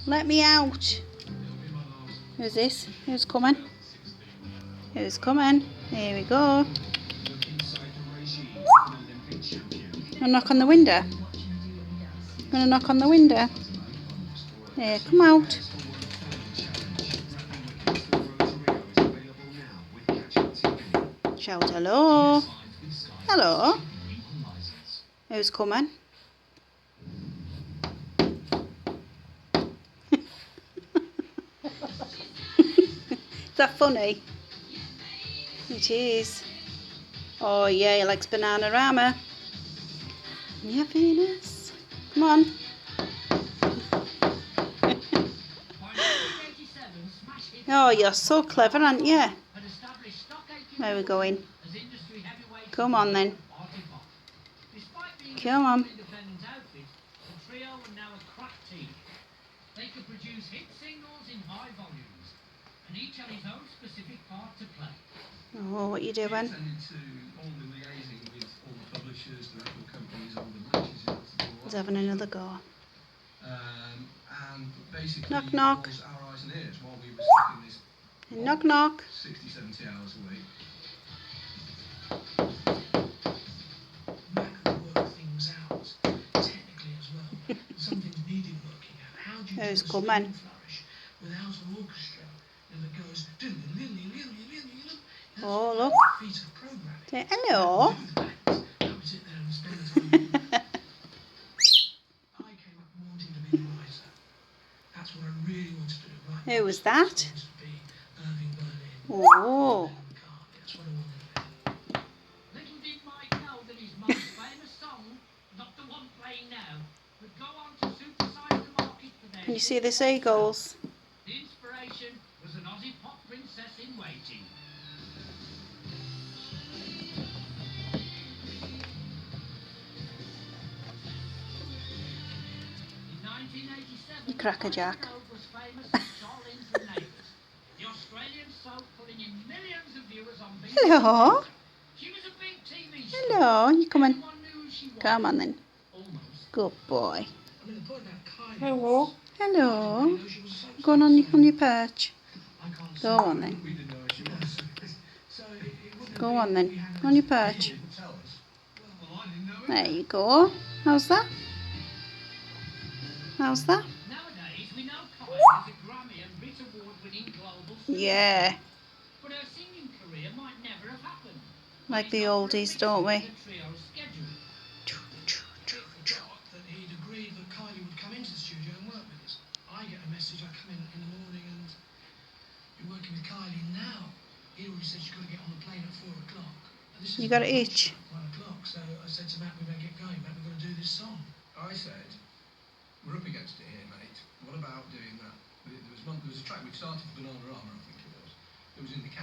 Let me out. Who's this? Who's coming? Who's coming? Here we go. Gonna knock on the window. Gonna knock on the window. Here, come out. Shout hello. Hello. Who's coming? Is that funny? It is. Oh yeah, he likes Bananarama. Yeah, Venus. Come on. Oh, you're so clever, aren't you? Where are we going? Come on then. Come on. They could produce hit singles in high volumes, and each had his own specific part to play. Oh, what are you doing? He's having another go. Knock, knock. Knock, knock. 60, 70 hours a week. Who's coming? Oh, look. Say hello. Who was that? Oh. Can you see the seagulls? The inspiration was an Aussie pop princess in waiting. In 1987, Crackerjack. was famous for Charlene's and Neighbours. The Australian soap putting in millions of viewers on BBC. Hello. She was a big TV star. Hello. You come on. Come on then. Almost. Good boy. Hello. Hello. Going on your perch. Go on then. Go on then. On your perch. There you go. How's that? How's that? Nowadays, we know Kylie is a Grammy and Brit Award-winning global Yeah. but her singing career might never have happened. Like the oldies, don't we? That he'd agreed that Kylie would come into the studio and work with us. I get a message, I come in the morning and you're working with Kylie now. He already said she's got to get on the plane at 4 o'clock. You got an itch. 1 o'clock, so I said to Matt, we better get going, Matt, we've got to do this song. I said, we're up against it here, mate. What about doing that? There was a track we started for Bananarama, I think it was. It was in the